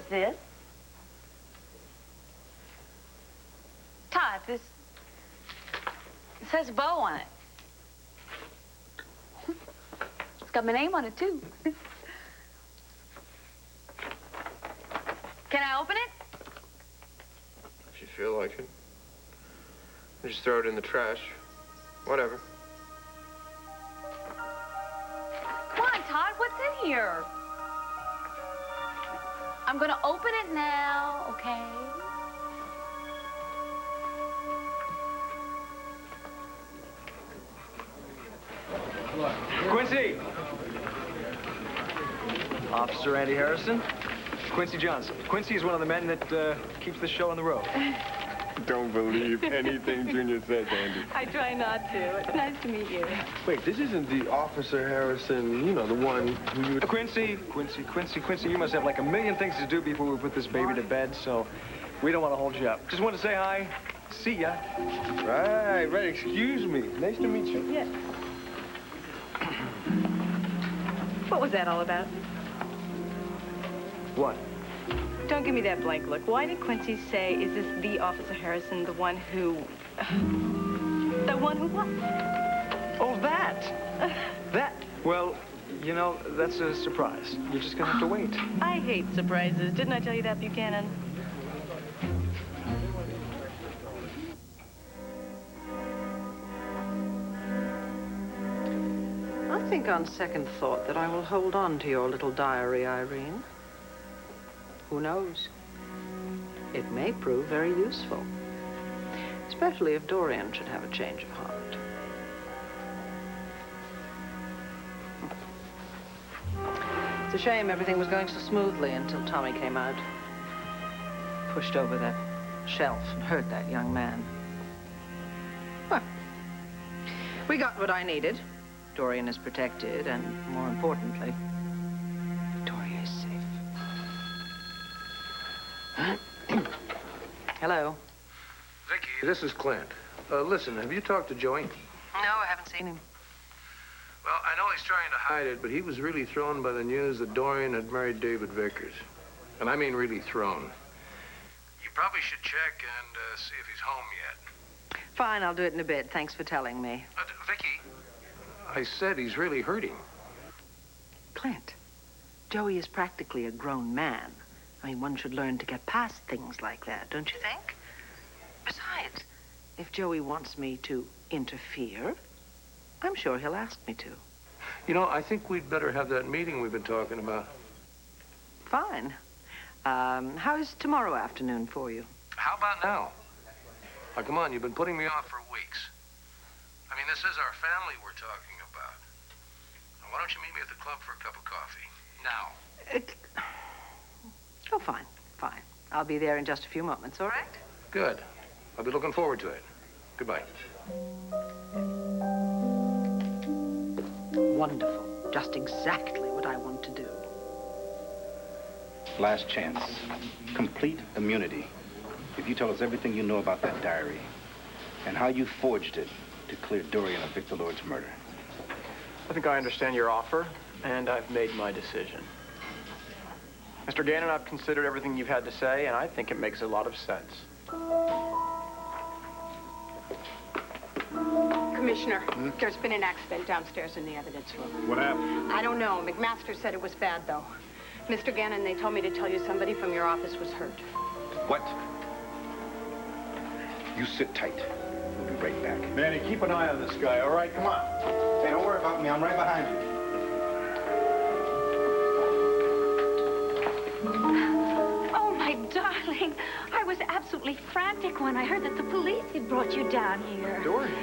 this? Todd, this... It says Beau on it. It's got my name on it, too. Can I open it? If you feel like it. Just throw it in the trash. Whatever. Come on, Todd, what's in here? I'm gonna open it now, okay? Quincy! Officer Andy Harrison. Quincy Johnson. Quincy is one of the men that keeps the show on the road. Don't believe anything Junior says, Andy. I try not to. It's nice to meet you. Wait, this isn't the Officer Harrison, you know, the one who you... Quincy, you must have like a million things to do before we put this baby to bed, so we don't want to hold you up. Just want to say hi. See ya. Right, excuse me. Nice to meet you. Yes. What was that all about? What? Don't give me that blank look. Why did Quincy say, is this the Officer Harrison, the one who... the one who what? Oh, that! That. Well, you know, that's a surprise. You're just gonna have to wait. I hate surprises. Didn't I tell you that, Buchanan? I think on second thought that I will hold on to your little diary, Irene. Who knows? It may prove very useful, especially if Dorian should have a change of heart. It's a shame everything was going so smoothly until Tommy came out. Pushed over that shelf and hurt that young man. Well, we got what I needed. Dorian is protected, and more importantly, Victoria is safe. Hello. Vicky, this is Clint. Listen, have you talked to Joey? No, I haven't seen him. Well, I know he's trying to hide it, but he was really thrown by the news that Dorian had married David Vickers. And I mean really thrown. You probably should check and see if he's home yet. Fine, I'll do it in a bit. Thanks for telling me. Vicky, I said he's really hurting. Clint, Joey is practically a grown man. I mean, one should learn to get past things like that, don't you think? Besides, if Joey wants me to interfere, I'm sure he'll ask me to. You know, I think we'd better have that meeting we've been talking about. Fine. How's tomorrow afternoon for you? How about now? Now, come on, you've been putting me off for weeks. I mean, this is our family we're talking about. Now, why don't you meet me at the club for a cup of coffee? Now. Oh, fine. I'll be there in just a few moments, all right? Good. I'll be looking forward to it. Goodbye. Wonderful. Just exactly what I want to do. Last chance. Complete immunity. If you tell us everything you know about that diary and how you forged it to clear Dorian of Victor Lord's murder. I think I understand your offer, and I've made my decision. Mr. Gannon, I've considered everything you've had to say, and I think it makes a lot of sense. Commissioner, there's been an accident downstairs in the evidence room. What happened? I don't know. McMaster said it was bad, though. Mr. Gannon, they told me to tell you somebody from your office was hurt. What? You sit tight. We'll be right back. Manny, keep an eye on this guy, all right? Come on. Hey, don't worry about me. I'm right behind you. Oh, my darling. I was absolutely frantic when I heard that the police had brought you down here. Dorian.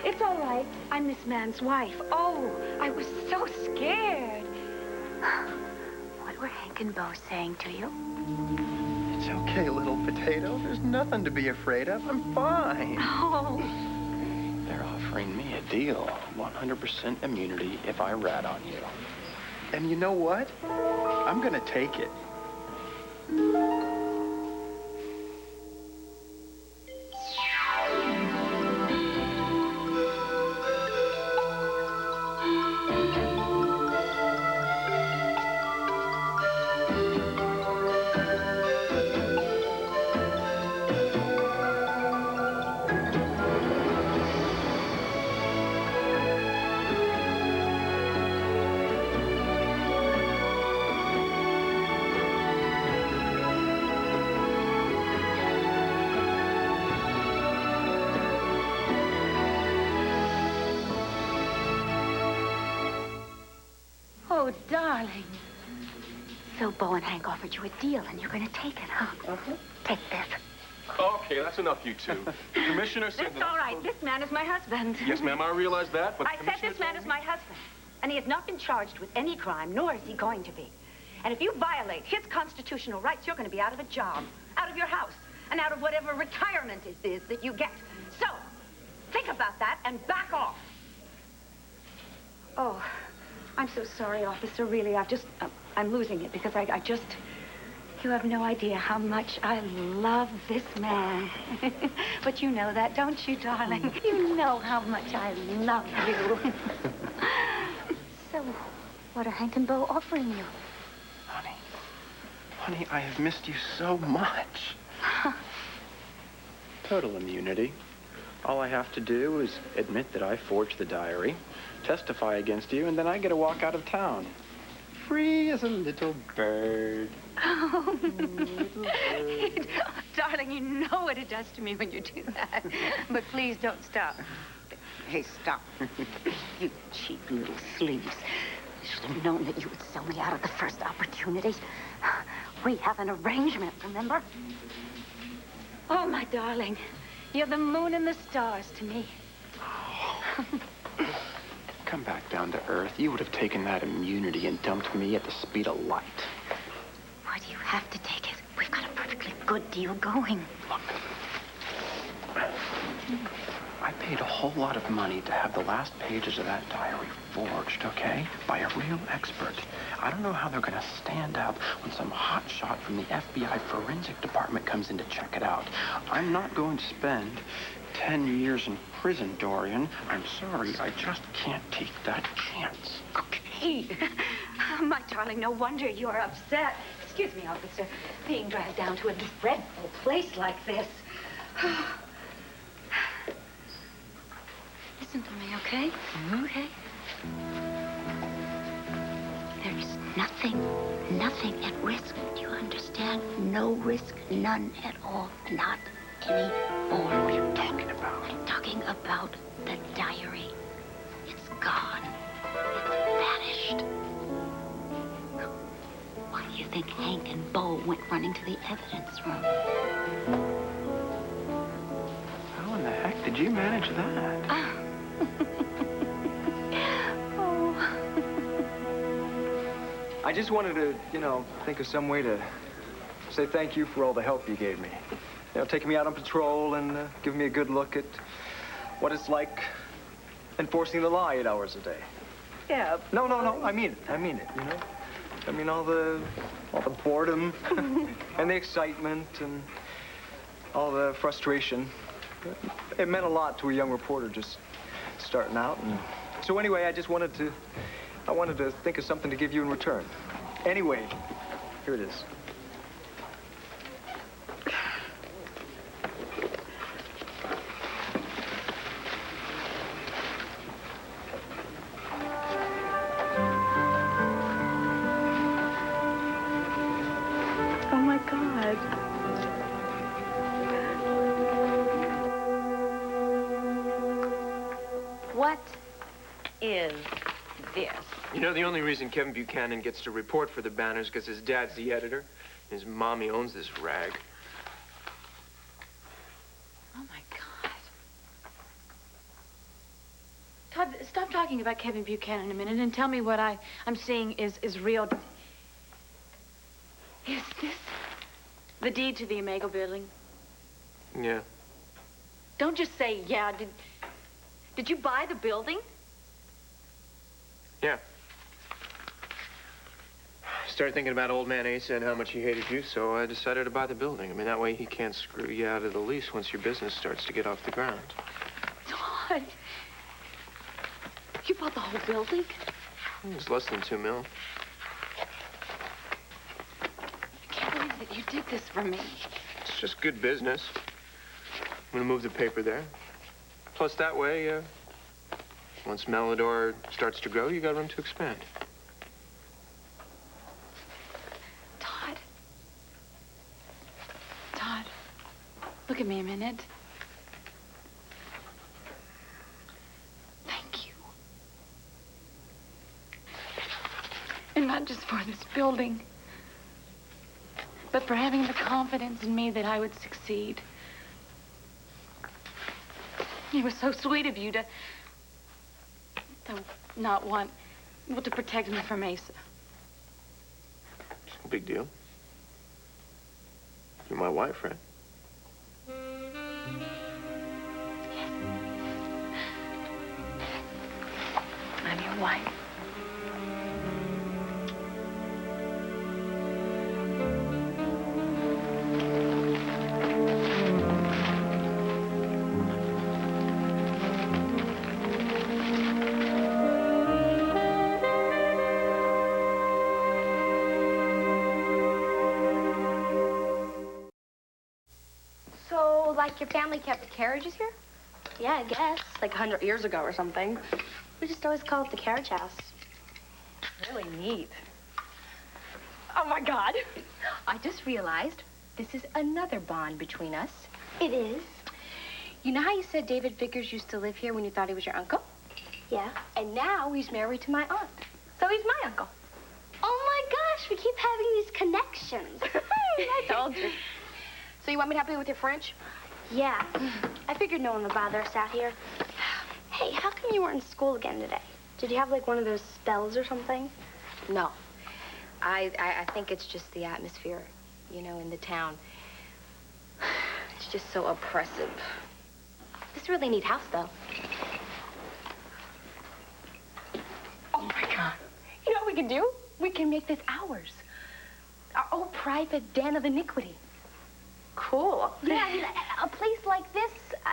It's all right. I'm this man's wife. Oh, I was so scared. What were Hank and Beau saying to you? It's okay, little potato. There's nothing to be afraid of. I'm fine. Oh. They're offering me a deal. 100% immunity if I rat on you. And you know what? I'm gonna take it. darling. So Bo and Hank offered you a deal, and you're going to take it, huh? Uh-huh. Take this. Okay, that's enough, you two. The commissioner said It's that... all right. This man is my husband. Yes, ma'am, I realize that, but... I said this man is my husband, and he has not been charged with any crime, nor is he going to be. And if you violate his constitutional rights, you're going to be out of a job, out of your house, and out of whatever retirement it is that you get. So, think about that and back off. Oh, I'm so sorry, officer. Really, I'm losing it because I just... You have no idea how much I love this man. But you know that, don't you, darling? You know how much I love you. So, what are Hank and Bo offering you? Honey, I have missed you so much. Total immunity. All I have to do is admit that I forged the diary, testify against you, and then I get to walk out of town. Free as a little bird. Oh, darling, you know what it does to me when you do that. But please don't stop. Hey, stop. You cheap little sleaze. I should have known that you would sell me out at the first opportunity. We have an arrangement, remember? Oh, my darling. You're the moon and the stars to me. Come back down to earth. You would have taken that immunity and dumped me at the speed of light. Why do you have to take it? We've got a perfectly good deal going. Look, I paid a whole lot of money to have the last pages of that diary forged, okay? By a real expert. I don't know how they're going to stand up when some hotshot from the FBI forensic department comes in to check it out. I'm not going to spend 10 years in prison, Dorian. I'm sorry, I just can't take that chance. Okay. My darling, no wonder you're upset. Excuse me, officer. Being dragged down to a dreadful place like this. Listen to me, okay? Mm-hmm. Okay? There's nothing at risk. Do you understand? No risk, none at all. Not any more. What are you talking about? I'm talking about the diary. It's gone. It's vanished. Why do you think Hank and Bo went running to the evidence room? How in the heck did you manage that? I just wanted to, think of some way to say thank you for all the help you gave me. Taking me out on patrol and giving me a good look at what it's like enforcing the law 8 hours a day. Yeah. No, I mean it, I mean all the boredom and the excitement and all the frustration. It meant a lot to a young reporter just starting out. And so anyway, I wanted to think of something to give you in return. Anyway, here it is. Oh, my God. What is this? You know, the only reason Kevin Buchanan gets to report for the Banners is because his dad's the editor. His mommy owns this rag. Oh, my God. Todd, stop talking about Kevin Buchanan a minute and tell me what I'm seeing is real. Is this the deed to the Omega building? Yeah. Don't just say, yeah. Did you buy the building? Yeah. Started thinking about old man Asa and how much he hated you, so I decided to buy the building. I mean, that way he can't screw you out of the lease once your business starts to get off the ground. Todd, you bought the whole building? It was less than $2 million. I can't believe that you did this for me. It's just good business. I'm gonna move the paper there. Plus, that way, once Melodor starts to grow, you got room to expand. Todd, look at me a minute. Thank you. And not just for this building, but for having the confidence in me that I would succeed. It was so sweet of you to not want, well, to protect me from Mesa. No big deal. You're my wife, right? I'm your wife. So, like, your family kept carriages here? Yeah, I guess. Like 100 years ago or something. We just always call it the carriage house. Really neat. Oh, my God. I just realized this is another bond between us. It is. You know how you said David Vickers used to live here when you thought he was your uncle? Yeah. And now he's married to my aunt. So he's my uncle. Oh, my gosh, we keep having these connections. I told you. So you want me to help you with your French? Yeah. I figured no one would bother us out here. Hey, how come you weren't in school again today? Did you have, like, one of those spells or something? No. I think it's just the atmosphere, you know, in the town. It's just so oppressive. This is a really neat house, though. Oh, my God. You know what we can do? We can make this ours. Our own private den of iniquity. Cool. Yeah, I mean, a place like this,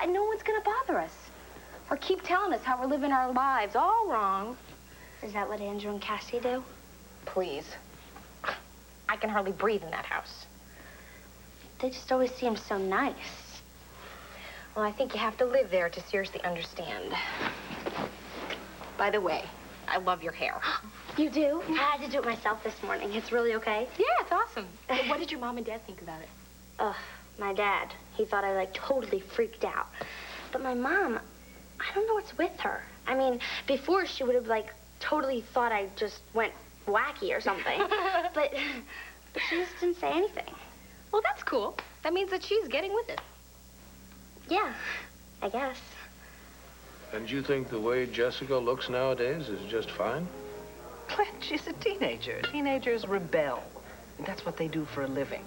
no one's gonna bother us. Or keep telling us how we're living our lives all wrong. Is that what Andrew and Cassie do? Please. I can hardly breathe in that house. They just always seem so nice. Well, I think you have to live there to seriously understand. By the way, I love your hair. You do? I had to do it myself this morning. It's really okay? Yeah, it's awesome. But what did your mom and dad think about it? Ugh, my dad. He thought I, like, totally freaked out. But my mom, I don't know what's with her. I mean, before she would have, like, totally thought I just went wacky or something. but she just didn't say anything. Well, that's cool. That means that she's getting with it. Yeah, I guess. And you think the way Jessica looks nowadays is just fine? Clint, she's a teenager. Teenagers rebel. That's what they do for a living.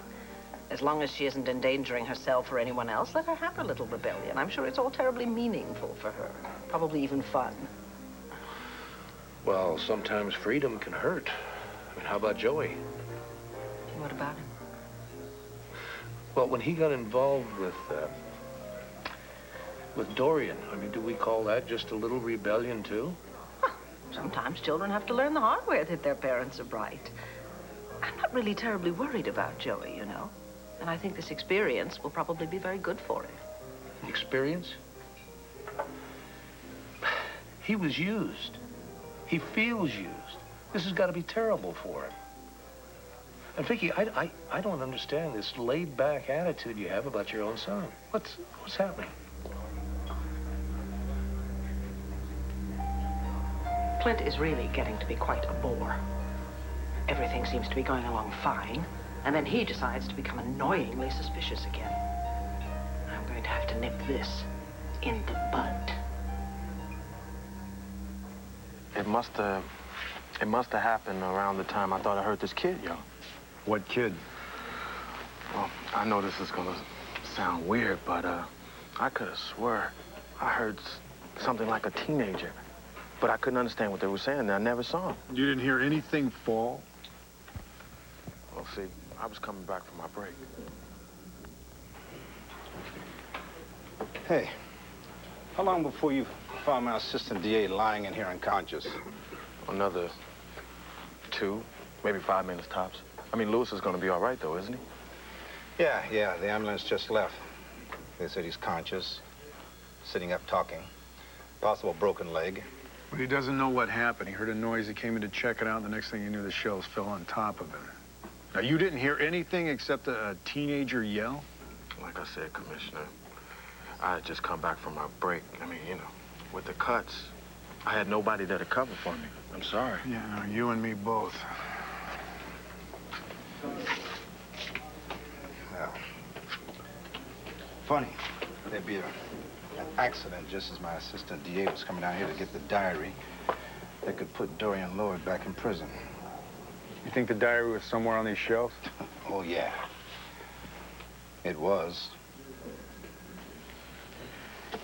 As long as she isn't endangering herself or anyone else, let her have her little rebellion. I'm sure it's all terribly meaningful for her. Probably even fun. Well, sometimes freedom can hurt. I mean, how about Joey? What about him? Well, when he got involved with Dorian, I mean, do we call that just a little rebellion, too? Sometimes children have to learn the hard way that their parents are right. I'm not really terribly worried about Joey, you know. And I think this experience will probably be very good for him. Experience? He was used. He feels used. This has got to be terrible for him. And Vicky, I don't understand this laid-back attitude you have about your own son. What's happening? Clint is really getting to be quite a bore. Everything seems to be going along fine, and then he decides to become annoyingly suspicious again. I'm going to have to nip this in the bud. It must have happened around the time I thought I heard this kid yell. What kid? Well, I know this is gonna sound weird, but I could have swore I heard something like a teenager. But I couldn't understand what they were saying. I never saw him. You didn't hear anything fall? Well, see, I was coming back from my break. Hey, how long before you found my assistant DA lying in here unconscious? Another 2, maybe 5 minutes tops. I mean, Lewis is gonna be all right, though, isn't he? Yeah, the ambulance just left. They said he's conscious, sitting up talking. Possible broken leg. But he doesn't know what happened. He heard a noise, he came in to check it out, and the next thing he knew, the shells fell on top of him. Now, you didn't hear anything except a teenager yell? Like I said, Commissioner, I had just come back from my break. I mean, you know, with the cuts, I had nobody there to cover for me. I'm sorry. Yeah, you and me both. Funny. There'd be an accident just as my assistant DA was coming down here to get the diary that could put Dorian Lord back in prison. You think the diary was somewhere on these shelves? Oh, yeah. It was.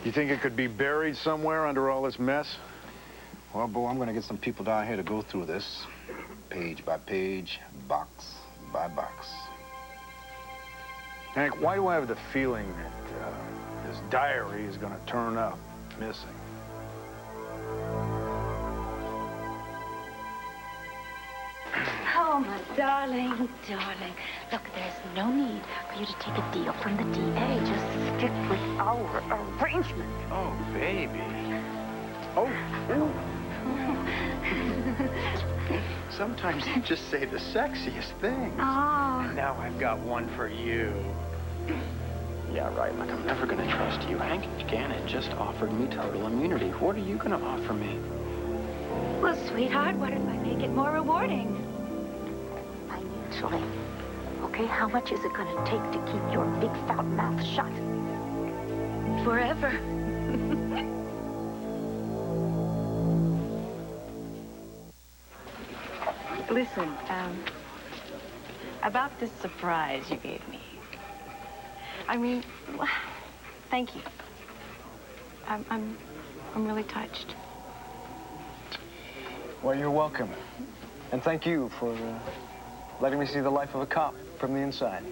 You think it could be buried somewhere under all this mess? Well, Bo, I'm going to get some people down here to go through this, page by page, box by box. Hank, why do I have the feeling that this diary is going to turn up missing? Oh, my darling, darling. Look, there's no need for you to take a deal from the DA. Just stick with our arrangement. Oh, baby. Oh, Sometimes you just say the sexiest things. Oh. And now I've got one for you. Yeah, right. Like, I'm never gonna trust you. Hank Gannon just offered me total immunity. What are you gonna offer me? Well, sweetheart, what if I make it more rewarding? Financially. Okay, how much is it gonna take to keep your big fat mouth shut? Forever. Listen, about this surprise you gave me. I mean, thank you. I'm really touched. Well, you're welcome. And thank you for letting me see the life of a cop from the inside.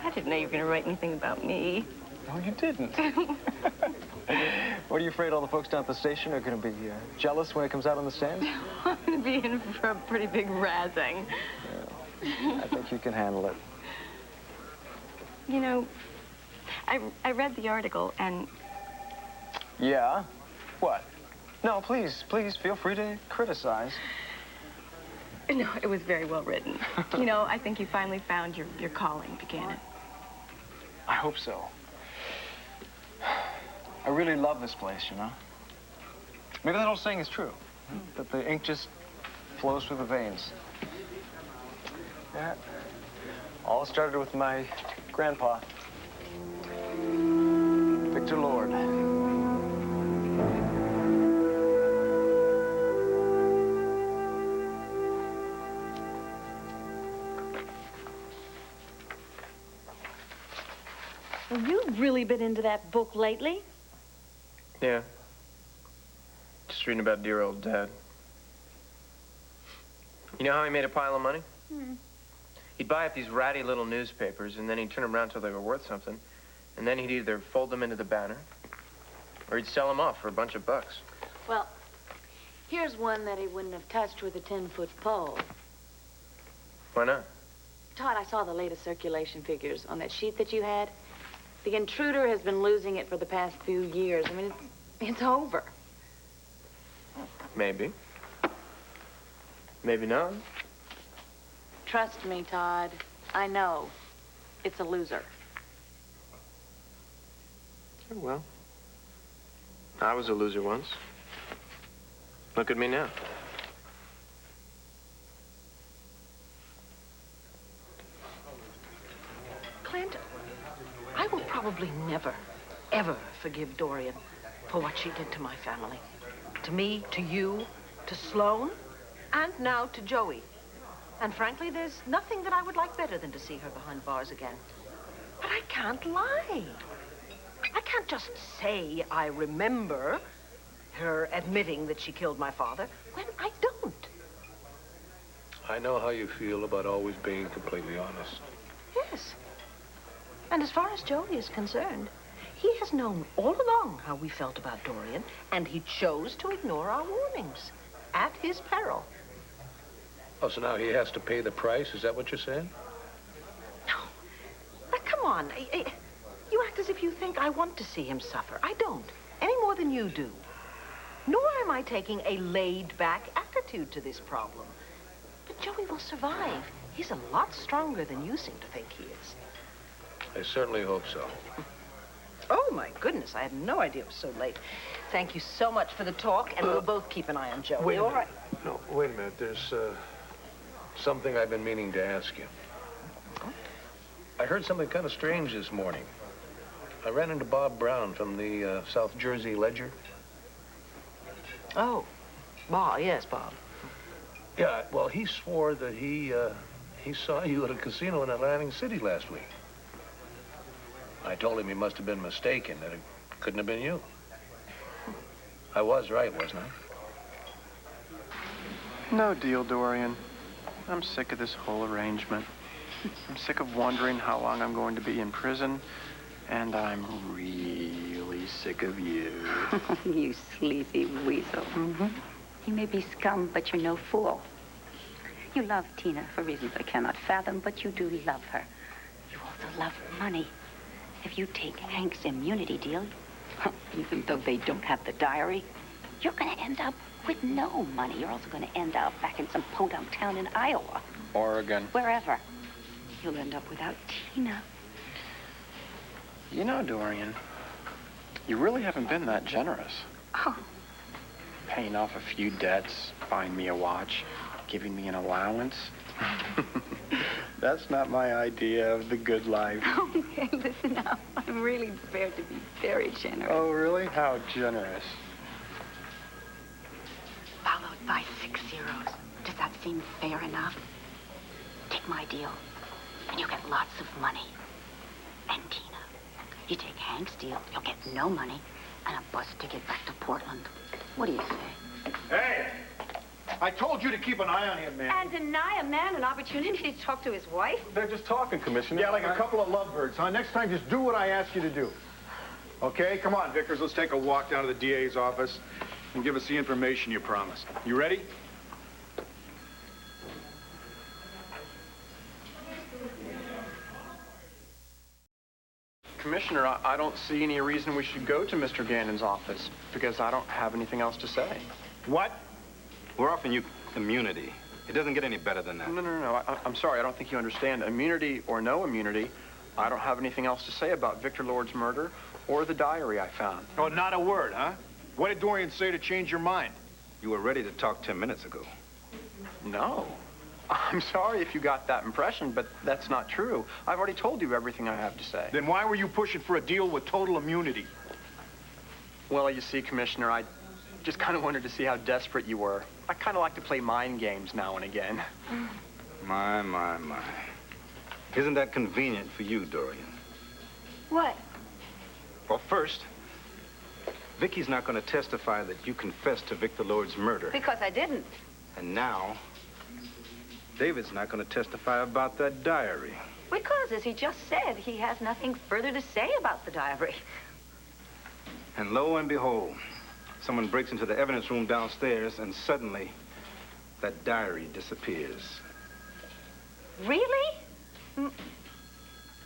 I didn't know you were going to write anything about me. No, you didn't. What, are you afraid all the folks down at the station are going to be jealous when it comes out on the stand? I'm going to be in for a pretty big razzing. Yeah, I think you can handle it. You know, I read the article and... Yeah? What? No, please, feel free to criticize. No, it was very well written. You know, I think you finally found your calling, Buchanan. I hope so. I really love this place, you know? Maybe that old saying is true, that the ink just flows through the veins. Yeah. All started with my grandpa, Victor Lord. Well, you've really been into that book lately. Yeah. Just reading about dear old Dad. You know how he made a pile of money? He'd buy up these ratty little newspapers, and then he'd turn them around till they were worth something. And then he'd either fold them into the banner, or he'd sell them off for a bunch of bucks. Well, here's one that he wouldn't have touched with a 10-foot pole. Why not? Todd, I saw the latest circulation figures on that sheet that you had. The intruder has been losing it for the past few years. I mean, it's over. Maybe. Maybe not. Trust me, Todd. I know. It's a loser. Well, I was a loser once. Look at me now. Clint, I will probably never, ever forgive Dorian for what she did to my family. To me, to you, to Sloan, and now to Joey. And frankly, there's nothing that I would like better than to see her behind bars again. But I can't lie. I can't just say I remember her admitting that she killed my father when I don't. I know how you feel about always being completely honest. Yes. And as far as Joey is concerned, he has known all along how we felt about Dorian, and he chose to ignore our warnings at his peril. Oh, so now he has to pay the price? Is that what you're saying? Now, come on. You act as if you think I want to see him suffer. I don't, any more than you do. Nor am I taking a laid-back attitude to this problem. But Joey will survive. He's a lot stronger than you seem to think he is. I certainly hope so. Oh, my goodness. I had no idea it was so late. Thank you so much for the talk, and we'll both keep an eye on Joey. Wait a All minute. right. No, wait a minute. There's something I've been meaning to ask you. I heard something kind of strange this morning. I ran into Bob Brown from the South Jersey Ledger. Oh, Bob, yes, Bob. Yeah, well, he swore that he saw you at a casino in Atlantic City last week. I told him he must have been mistaken, that it couldn't have been you. I was right, wasn't I? No deal, Dorian. I'm sick of this whole arrangement. I'm sick of wondering how long I'm going to be in prison, and I'm really sick of you. You sleazy weasel. Mm-hmm. You may be scum, but you're no fool. You love Tina for reasons I cannot fathom, but you do love her. You also love money. If you take Hank's immunity deal, even though they don't have the diary, you're going to end up with no money. You're also going to end up back in some podunk town in Iowa. Oregon. Wherever. You'll end up without Tina. You know, Dorian, you really haven't been that generous. Oh. Paying off a few debts, buying me a watch, giving me an allowance. That's not my idea of the good life. Okay, listen up. I'm really prepared to be very generous. Oh, really? How generous? Followed by 6 zeros. Does that seem fair enough? Take my deal, and you'll get lots of money. And Tina. You take Hank's deal, you'll get no money, and a bus ticket back to Portland. What do you say? Hey! I told you to keep an eye on him, man. And deny a man an opportunity to talk to his wife? They're just talking, Commissioner. Yeah, like a couple of lovebirds, huh? Next time, just do what I ask you to do. Okay? Come on, Vickers. Let's take a walk down to the DA's office and give us the information you promised. You ready? Commissioner, I don't see any reason we should go to Mr. Gannon's office because I don't have anything else to say. What? We're offering you immunity. It doesn't get any better than that. No. I'm sorry. I don't think you understand. Immunity or no immunity, I don't have anything else to say about Victor Lord's murder or the diary I found. Oh, not a word, huh? What did Dorian say to change your mind? You were ready to talk 10 minutes ago. No. I'm sorry if you got that impression, but that's not true. I've already told you everything I have to say. Then why were you pushing for a deal with total immunity? Well, you see, Commissioner, I just kind of wanted to see how desperate you were. I kind of like to play mind games now and again. My. Isn't that convenient for you, Dorian? What? Well, first, Vicky's not going to testify that you confessed to Victor Lord's murder. Because I didn't. And now, David's not going to testify about that diary. Because, as he just said, he has nothing further to say about the diary. And lo and behold, someone breaks into the evidence room downstairs, and suddenly, that diary disappears. Really?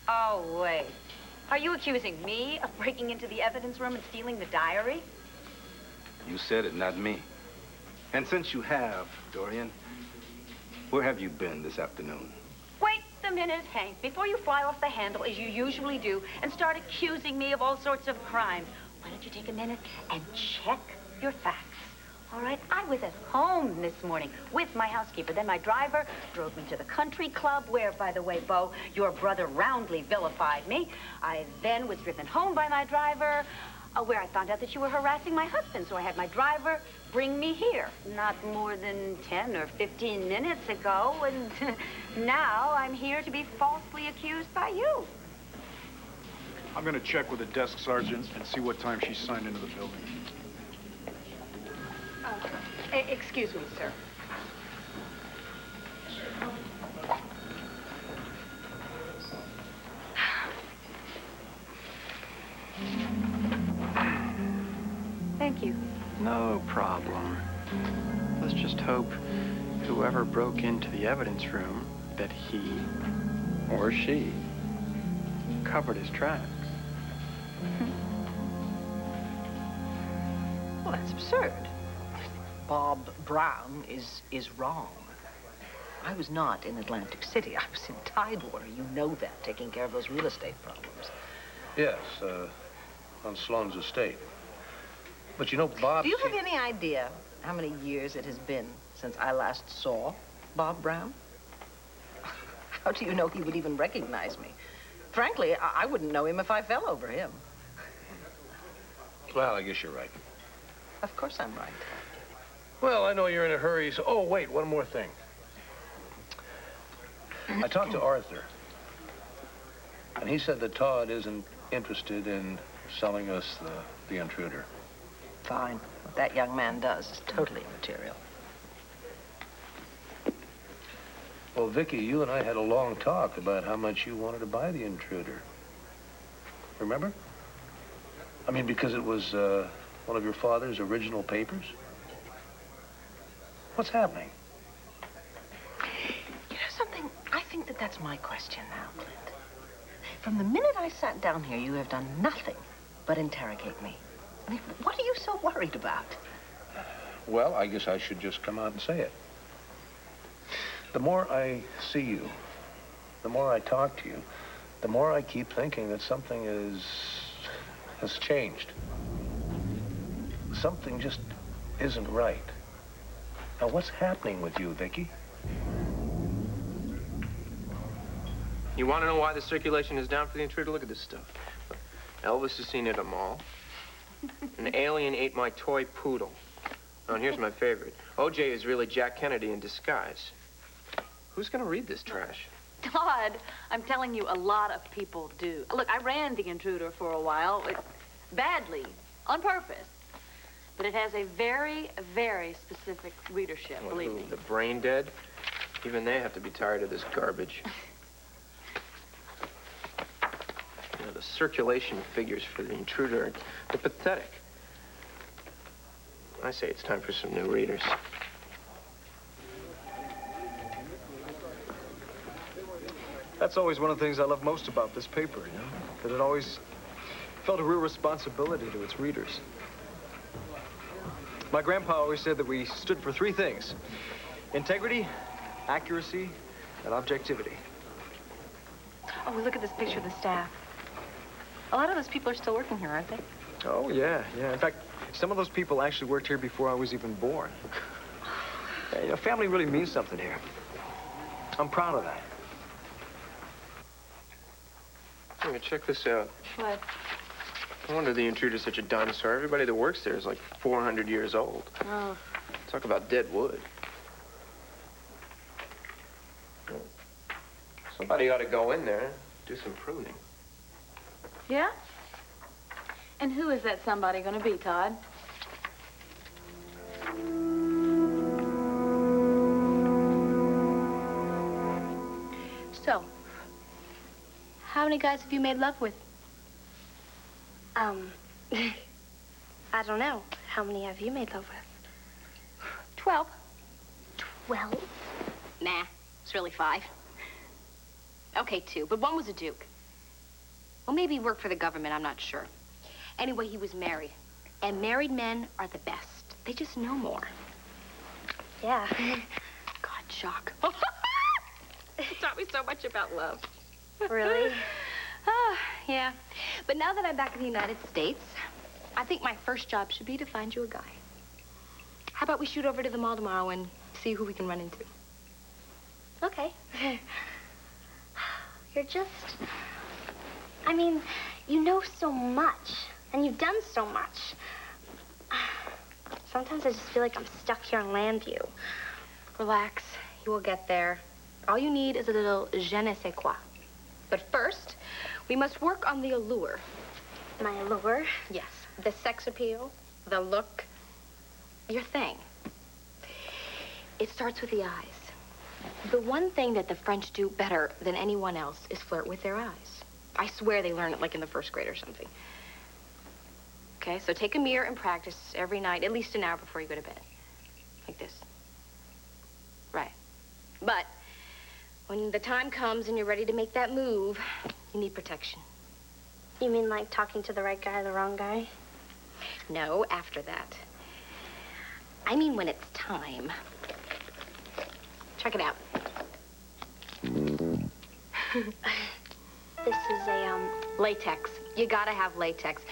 Oh, wait. Are you accusing me of breaking into the evidence room and stealing the diary? You said it, not me. And since you have, Dorian, where have you been this afternoon? Wait a minute, Hank. Before you fly off the handle, as you usually do, and start accusing me of all sorts of crimes, why don't you take a minute and check your facts? All right, I was at home this morning with my housekeeper. Then my driver drove me to the country club where, by the way, Bo, your brother roundly vilified me. I then was driven home by my driver, where I found out that you were harassing my husband. So I had my driver bring me here. Not more than 10 or 15 minutes ago, and now I'm here to be falsely accused by you. I'm going to check with the desk sergeant and see what time she signed into the building. Excuse me, sir. Thank you. No problem. Let's just hope whoever broke into the evidence room, that he or she covered his tracks. Well, that's absurd. Bob Brown is wrong. I was not in Atlantic City. I was in Tidewater. You know that, taking care of those real estate problems. Yes, on Sloan's estate. But you know, Bob... Do you have any idea how many years it has been since I last saw Bob Brown? How do you know he would even recognize me? frankly, I wouldn't know him if I fell over him. Well, I guess you're right. Of course I'm right. Well, I know you're in a hurry, so... Oh, wait, one more thing. I talked to Arthur, and he said that Todd isn't interested in selling us the intruder. Fine. What that young man does is totally immaterial. Well, Vicky, you and I had a long talk about how much you wanted to buy the intruder. Remember? I mean, because it was one of your father's original papers. What's happening? You know something? I think that's my question now, Clint. From the minute I sat down here, you have done nothing but interrogate me. I mean, what are you so worried about? Well, I guess I should just come out and say it. The more I see you, the more I talk to you, the more I keep thinking that something has changed. Something just isn't right. Now, what's happening with you, Vicky? You want to know why the circulation is down for the intruder? Look at this stuff. Elvis is seen at a mall. An alien ate my toy poodle. Oh, and here's my favorite. OJ is really Jack Kennedy in disguise. Who's going to read this trash? Todd, I'm telling you, a lot of people do. Look, I ran the intruder for a while, badly, on purpose. But it has a very, very specific readership, believe me. The brain dead? Even they have to be tired of this garbage. You know, the circulation figures for the intruder, they're pathetic. I say it's time for some new readers. That's always one of the things I love most about this paper, you know? That it always felt a real responsibility to its readers. My grandpa always said that we stood for three things: integrity, accuracy, and objectivity. Oh, look at this picture of the staff. A lot of those people are still working here, aren't they? Oh, yeah. In fact, some of those people actually worked here before I was even born. Yeah, you know, family really means something here. I'm proud of that. Here, check this out. What? No wonder the intruder's such a dinosaur. Everybody that works there is like 400 years old. Oh. Talk about dead wood. Somebody ought to go in there and do some pruning. Yeah? And who is that somebody going to be, Todd? So, how many guys have you made love with? I don't know. How many have you made love with? 12. 12? Nah, it's really 5. Okay, 2, but one was a duke. Well, maybe he worked for the government, I'm not sure. Anyway, he was married. And married men are the best. They just know more. Yeah. God, shock. He taught me so much about love. Really? Yeah. But now that I'm back in the United States, I think my first job should be to find you a guy. How about we shoot over to the mall tomorrow and see who we can run into? Okay. You're just... I mean, you know so much, and you've done so much. Sometimes I just feel like I'm stuck here in Landview. Relax. You will get there. All you need is a little je ne sais quoi. But first, we must work on the allure. My allure? Yes. The sex appeal, the look, your thing. It starts with the eyes. The one thing that the French do better than anyone else is flirt with their eyes. I swear they learn it like in the first grade or something. Okay, so take a mirror and practice every night, at least an hour before you go to bed. Like this. Right. But when the time comes and you're ready to make that move, you need protection. You mean like talking to the right guy or the wrong guy? No, after that. I mean when it's time. Check it out. This is a, latex. You gotta have latex.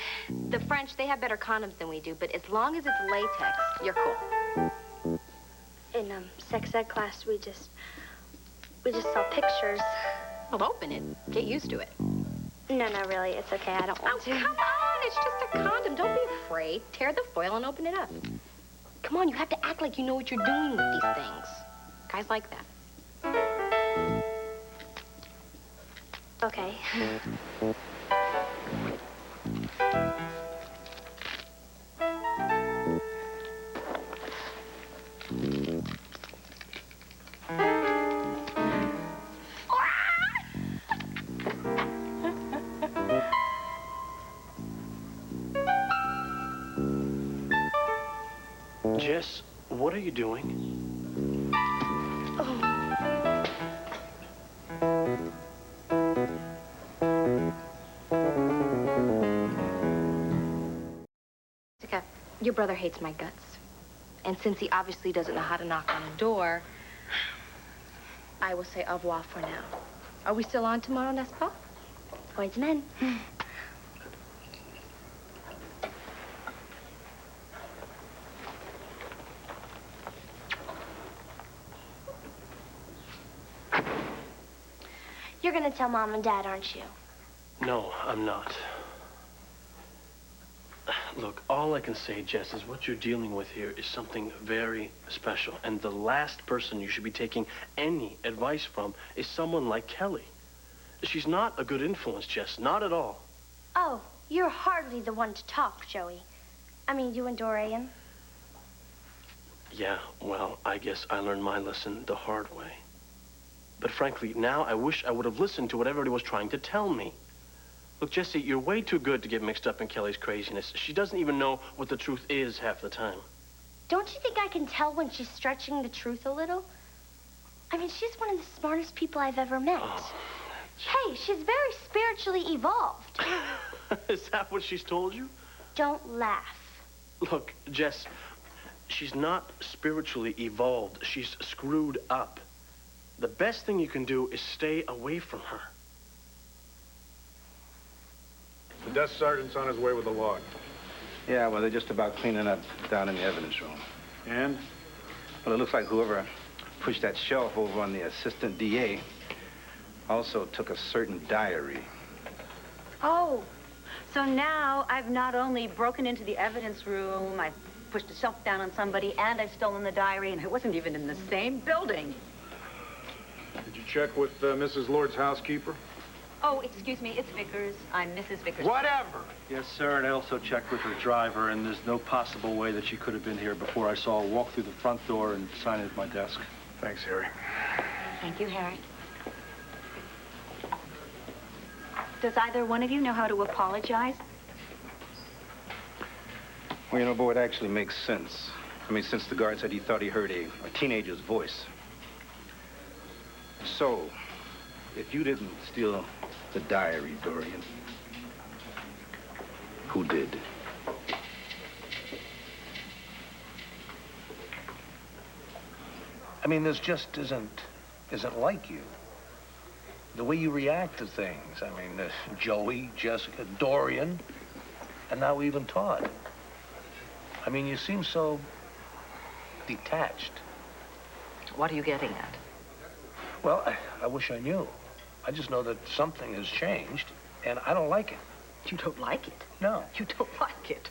The French, they have better condoms than we do, but as long as it's latex, you're cool. in sex ed class, we just saw pictures. Well, open it. Get used to it. No, no, really, it's okay. I don't want to. Come on, it's just a condom. Don't be afraid. Tear the foil and open it up. Come on, you have to act like you know what you're doing with these things. Guys like that. Okay. Jess, what are you doing? Jessica, your brother hates my guts. And since he obviously doesn't know how to knock on a door, I will say au revoir for now. Are we still on tomorrow, n'est-ce pas? Boys men. You're gonna tell Mom and Dad, aren't you? No, I'm not. Look, all I can say, Jess, is what you're dealing with here is something very special. And the last person you should be taking any advice from is someone like Kelly. She's not a good influence, Jess, not at all. Oh, you're hardly the one to talk, Joey. I mean, you and Dorian. Yeah, well, I guess I learned my lesson the hard way. But frankly, now I wish I would have listened to what everybody was trying to tell me. Look, Jesse, you're way too good to get mixed up in Kelly's craziness. She doesn't even know what the truth is half the time. Don't you think I can tell when she's stretching the truth a little? I mean, she's one of the smartest people I've ever met. Oh. Hey, she's very spiritually evolved. Is that what she's told you? Don't laugh. Look, Jess, she's not spiritually evolved. She's screwed up. The best thing you can do is stay away from her. The desk sergeant's on his way with a log. Yeah, well, they're just about cleaning up down in the evidence room. And? Well, it looks like whoever pushed that shelf over on the assistant DA also took a certain diary. Oh, so now I've not only broken into the evidence room, I've pushed a shelf down on somebody, and I've stolen the diary, and I wasn't even in the same building. Did you check with Mrs. Lord's housekeeper? Oh, excuse me, it's Vickers. I'm Mrs. Vickers. Whatever! Yes, sir, and I also checked with her driver, and there's no possible way that she could have been here before I saw her walk through the front door and sign it at my desk. Thanks, Harry. Thank you, Harry. Does either one of you know how to apologize? Well, you know, boy, it actually makes sense. I mean, since the guard said he thought he heard a teenager's voice. So, if you didn't steal the diary, Dorian, who did? I mean, this just isn't like you. The way you react to things. I mean, Joey, Jessica, Dorian, and now even Todd. I mean, you seem so detached. What are you getting at? Well, I wish I knew. I just know that something has changed, and I don't like it. You don't like it? No. You don't like it?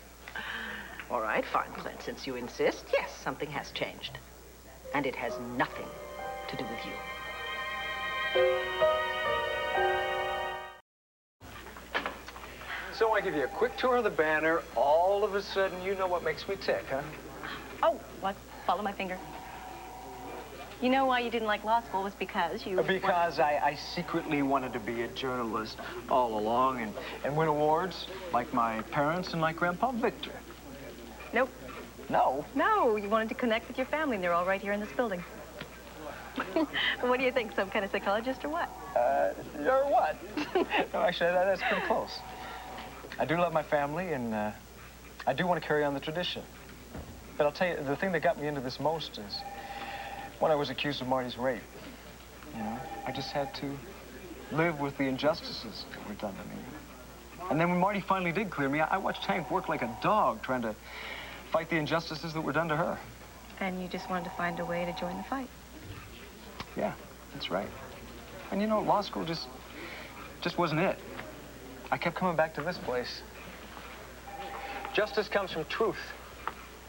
All right, fine, Clint. Since you insist, yes, something has changed. And it has nothing to do with you. So I give you a quick tour of the banner. All of a sudden, you know what makes me tick, huh? Oh, what? Follow my finger. You know why you didn't like law school was because you... Because I secretly wanted to be a journalist all along and win awards like my parents and like Grandpa Victor. Nope. No? No, you wanted to connect with your family, and they're all right here in this building. What do you think, some kind of psychologist or what? Or what? No, actually, that's pretty close. I do love my family, and I do want to carry on the tradition. But I'll tell you, the thing that got me into this most is when I was accused of Marty's rape. You know, I just had to live with the injustices that were done to me. And then when Marty finally did clear me, I watched Hank work like a dog trying to fight the injustices that were done to her. And you just wanted to find a way to join the fight. Yeah, that's right. And you know, law school just wasn't it. I kept coming back to this place. Justice comes from truth.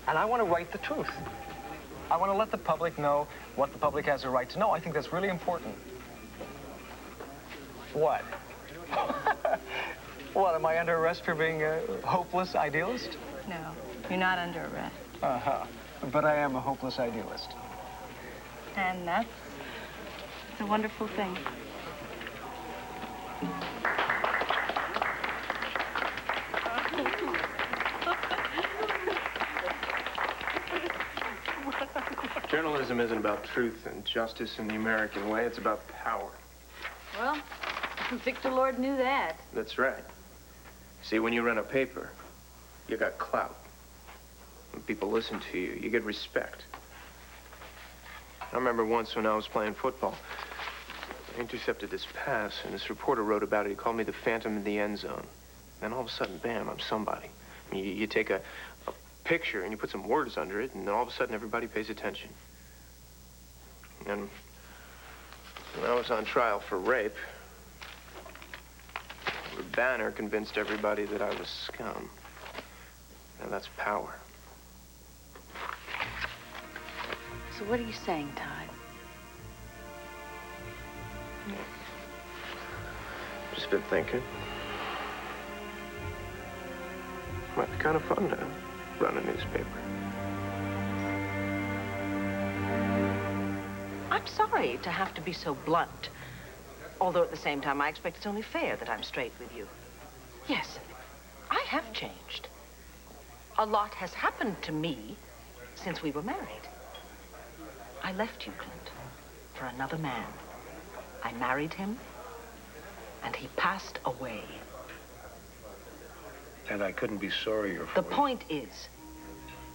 And I want to write the truth. I want to let the public know what the public has a right to know. I think that's really important. What? What, am I under arrest for being a hopeless idealist? No, you're not under arrest. Uh-huh. But I am a hopeless idealist. And that's a wonderful thing. Journalism isn't about truth and justice in the American way. It's about power. Well, Victor Lord knew that. That's right. See, when you run a paper, you got clout. When people listen to you, you get respect. I remember once when I was playing football, I intercepted this pass, and this reporter wrote about it. He called me the Phantom in the end zone. Then all of a sudden, bam, I'm somebody. I mean, you take a picture and you put some words under it, and then all of a sudden everybody pays attention. And when I was on trial for rape, the banner convinced everybody that I was scum. Now that's power. So what are you saying, Todd? Just been thinking. Might be kind of fun to run a newspaper. I'm sorry to have to be so blunt. Although at the same time, I expect it's only fair that I'm straight with you. Yes, I have changed. A lot has happened to me since we were married. I left you, Clint, for another man. I married him, and he passed away. And I couldn't be sorrier for The point is,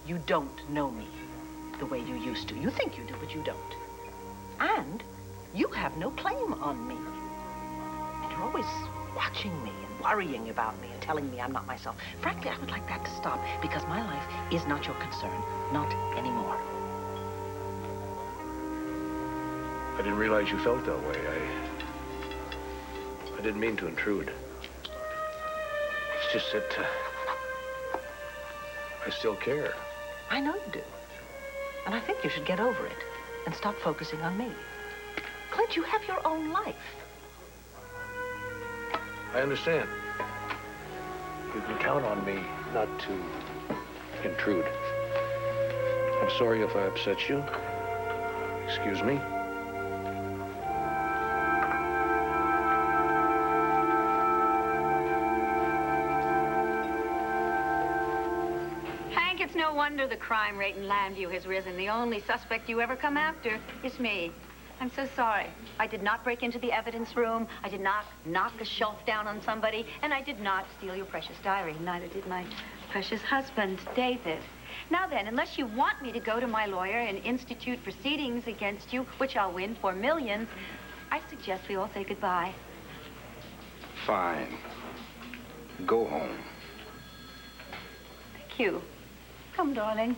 you don't know me the way you used to. You think you do, but you don't. And you have no claim on me. And you're always watching me and worrying about me and telling me I'm not myself. Frankly, I would like that to stop, because my life is not your concern. Not anymore. I didn't realize you felt that way. I didn't mean to intrude. It's just that I still care. I know you do. And I think you should get over it and stop focusing on me. Clint, you have your own life. I understand. You can count on me not to intrude. I'm sorry if I upset you. Excuse me. Hank, it's no wonder the crime rate in Landview has risen. The only suspect you ever come after is me. I'm so sorry. I did not break into the evidence room. I did not knock a shelf down on somebody. And I did not steal your precious diary. Neither did my precious husband, David. Now then, unless you want me to go to my lawyer and institute proceedings against you, which I'll win for millions, I suggest we all say goodbye. Fine. Go home. Thank you. Come, darling.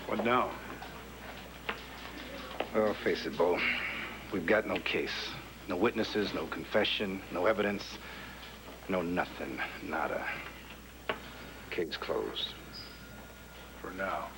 What now? Well, face it, Bo. We've got no case. No witnesses, no confession, no evidence, no nothing. Nada. Case closed. For now.